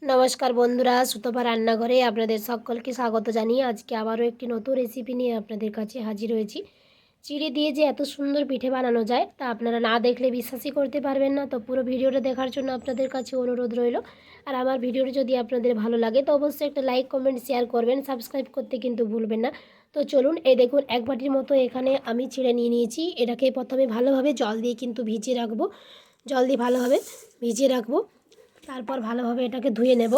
নমস্কার বন্ধুরা, সুতপা রান্নাঘরে আপনাদের সকলকে স্বাগত জানিয়ে আজকে আবারও একটি নতুন রেসিপি নিয়ে আপনাদের কাছে হাজির হয়েছি। চিড়ে দিয়ে যে এত সুন্দর পিঠে বানানো যায় তা আপনারা না দেখলে বিশ্বাসই করতে পারবেন না। তো পুরো ভিডিওটা দেখার জন্য আপনাদের কাছে অনুরোধ রইল। আর আমার ভিডিওটা যদি আপনাদের ভালো লাগে তো অবশ্যই একটা লাইক, কমেন্ট, শেয়ার করবেন, সাবস্ক্রাইব করতে কিন্তু ভুলবেন না। তো চলুন, এই দেখুন এক বাটির মতো এখানে আমি চিড়ে নিয়ে নিয়েছি। এটাকে প্রথমে ভালোভাবে জল দিয়ে কিন্তু ভিজিয়ে রাখবো। জল দিয়ে ভালোভাবে ভিজিয়ে রাখবো, তারপর ভালোভাবে এটাকে ধুয়ে নেব।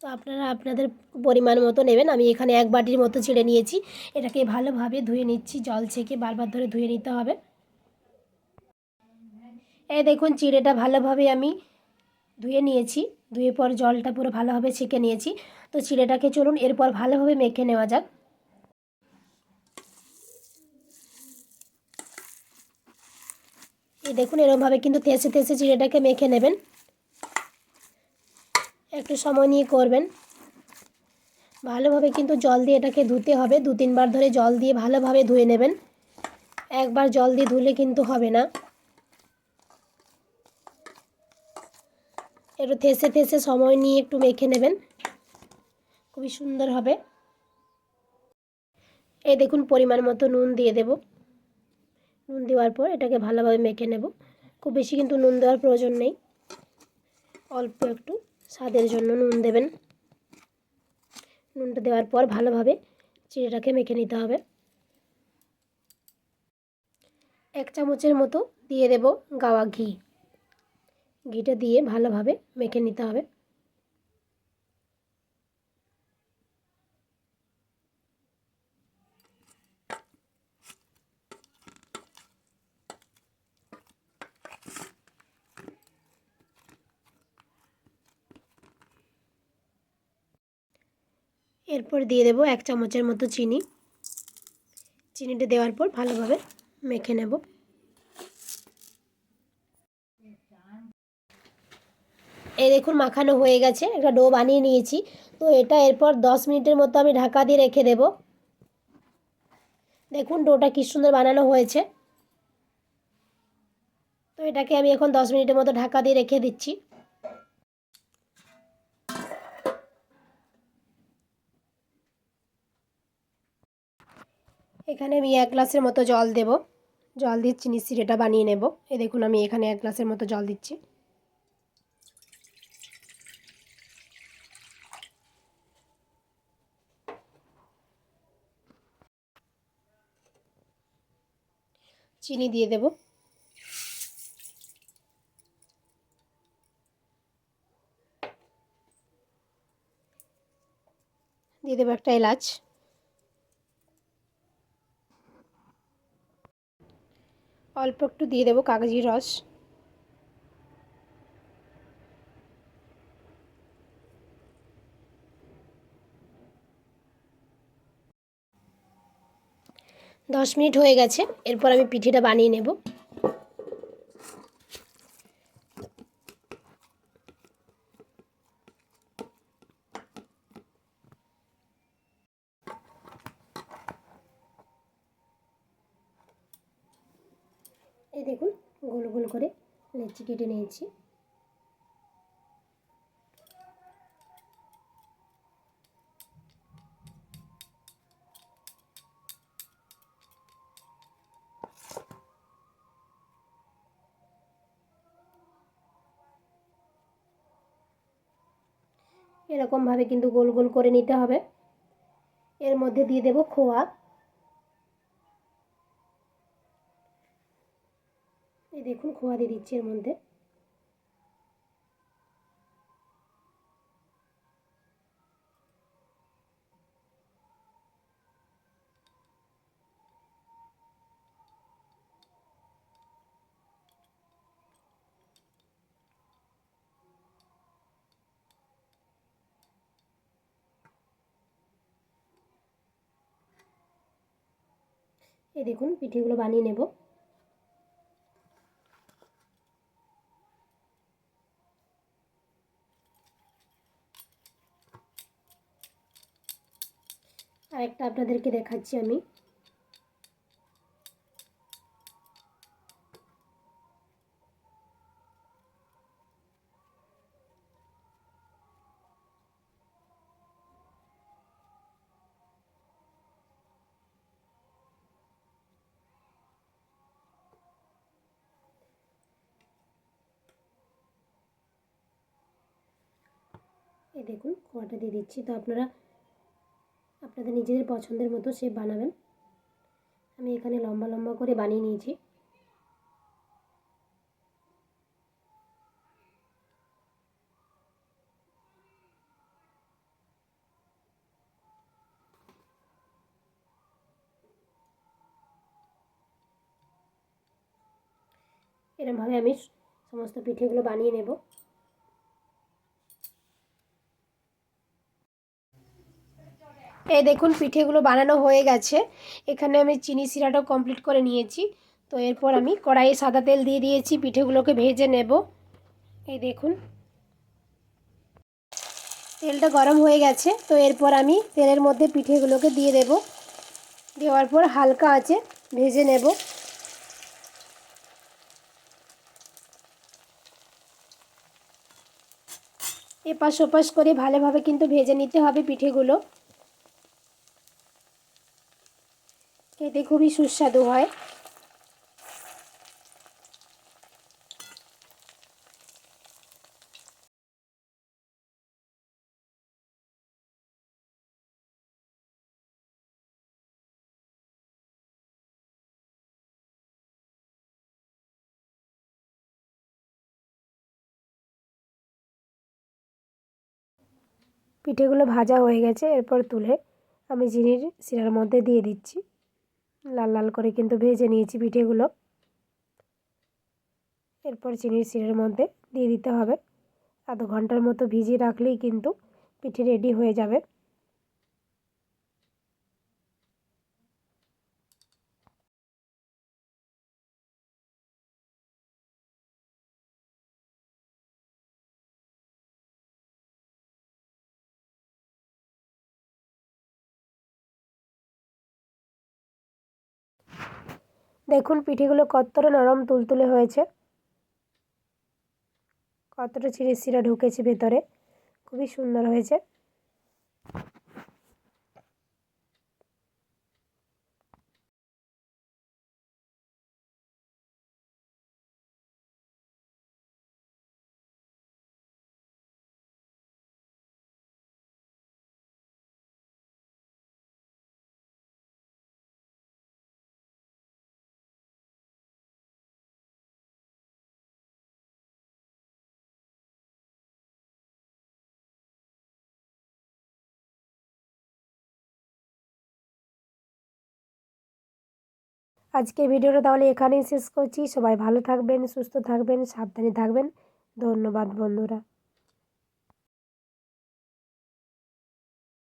তো আপনারা আপনাদের পরিমাণ মতো নেবেন। আমি এখানে এক বাটির মতো চিড়ে নিয়েছি। এটাকে ভালোভাবে ধুয়ে নিচ্ছি, জল ছেঁকে বারবার ধরে ধুয়ে নিতে হবে। এই দেখুন চিড়েটা ভালোভাবে আমি ধুয়ে নিয়েছি। ধুয়ে পর জলটা পুরো ভালোভাবে ছেঁকে নিয়েছি। তো চিড়েটাকে চলুন এরপর ভালোভাবে মেখে নেওয়া যাক। এই দেখুন এরকমভাবে কিন্তু থেসে থেসে চিড়েটাকে মেখে নেবেন। একটু সময় নিয়ে করবেন। ভালোভাবে কিন্তু জল দিয়ে এটাকে ধুতে হবে। 2-3 বার ধরে জল দিয়ে ভালোভাবে ধুয়ে নেবেন। একবার জল দিয়ে ধুলে কিন্তু হবে না। একটু থেসে থেসে সময় নিয়ে একটু মেখে নেবেন, খুবই সুন্দর হবে। এই দেখুন পরিমাণ মতো নুন দিয়ে দেব। নুন দেওয়ার পর এটাকে ভালোভাবে মেখে নেব। খুব বেশি কিন্তু নুন দেওয়ার প্রয়োজন নেই, অল্প একটু স্বাদের জন্য নুন দেবেন। নুনটা দেওয়ার পর ভালোভাবে চিড়েটাকে মেখে নিতে হবে। 1 চামচের মতো দিয়ে দেব গাওয়া ঘি। ঘিটা দিয়ে ভালোভাবে মেখে নিতে হবে। এরপর দিয়ে দেব 1 চামচের মতো চিনি। চিনিটা দেওয়ার পর ভালোভাবে মেখে নেব। এই দেখুন মাখানো হয়ে গেছে, একটা ডো বানিয়ে নিয়েছি। তো এটা এরপর 10 মিনিটের মতো আমি ঢাকা দিয়ে রেখে দেব। দেখুন ডোটা কি সুন্দর বানানো হয়েছে। তো এটাকে আমি এখন 10 মিনিটের মতো ঢাকা দিয়ে রেখে দিচ্ছি। এখানে আমি 1 গ্লাসের মতো জল দেব। জল দিয়ে চিনি সিরেটা বানিয়ে নেব। এই দেখুন আমি এখানে 1 গ্লাসের মতো জল দিচ্ছি। চিনি দিয়ে দেব। দিয়ে দেবো একটা এলাচ। অল্প একটু দিয়ে দেবো কাগজি রস। দশ মিনিট হয়ে গেছে, এরপর আমি পিঠেটা বানিয়ে নেব। এই দেখুন গোল গোল করে লেচি কেটে নিয়েছি। এরকমভাবে কিন্তু গোল গোল করে নিতে হবে। এর মধ্যে দিয়ে দেব খোয়া। এই দেখুন খোয়া দিয়ে দিচ্ছি এর মধ্যে। এই দেখুন পিঠেগুলো বানিয়ে নেব। আরেকটা আপনাদেরকে দেখাচ্ছি আমি। এই দেখুন খোয়াটা দিয়ে দিচ্ছি। তো আপনারা আপনাদের নিজেদের পছন্দের মতো শেপ বানাবেন। আমি এখানে লম্বা লম্বা করে বানিয়ে নিয়েছি। এরকমভাবে আমি সমস্ত পিঠেগুলো বানিয়ে নেব। এই দেখুন পিঠেগুলো বানানো হয়ে গেছে। এখানে আমি চিনি শিরাটাও কমপ্লিট করে নিয়েছি। তো এরপর আমি কড়াইয়ে সাদা তেল দিয়ে দিয়েছি, পিঠেগুলোকে ভেজে নেব। এই দেখুন তেলটা গরম হয়ে গেছে। তো এরপর আমি তেলের মধ্যে পিঠেগুলোকে দিয়ে দেব। দেওয়ার পর হালকা আঁচে ভেজে নেব। এপাশ ওপাশ করে ভালোভাবে কিন্তু ভেজে নিতে হবে পিঠেগুলো। খেতে খুবই সুস্বাদু হয়। পিঠেগুলো ভাজা হয়ে গেছে। এরপর তুলে আমি চিনির শিরার মধ্যে দিয়ে দিচ্ছি। লাল লাল করে কিন্তু ভেজে নিয়েছি পিঠেগুলো। এরপর চিনির শিরার মধ্যে দিয়ে দিতে হবে। আধ ঘন্টার মতো ভিজিয়ে রাখলেই কিন্তু পিঠে রেডি হয়ে যাবে। দেখুন পিঠেগুলো কতটা নরম তুলতুলে হয়েছে, কতটা চিনির শিরা ঢুকেছে ভেতরে, খুবই সুন্দর হয়েছে। আজকের ভিডিওটা তাহলে এখানেই শেষ করছি। সবাই ভালো থাকবেন, সুস্থ থাকবেন, সাবধানে থাকবেন। ধন্যবাদ বন্ধুরা।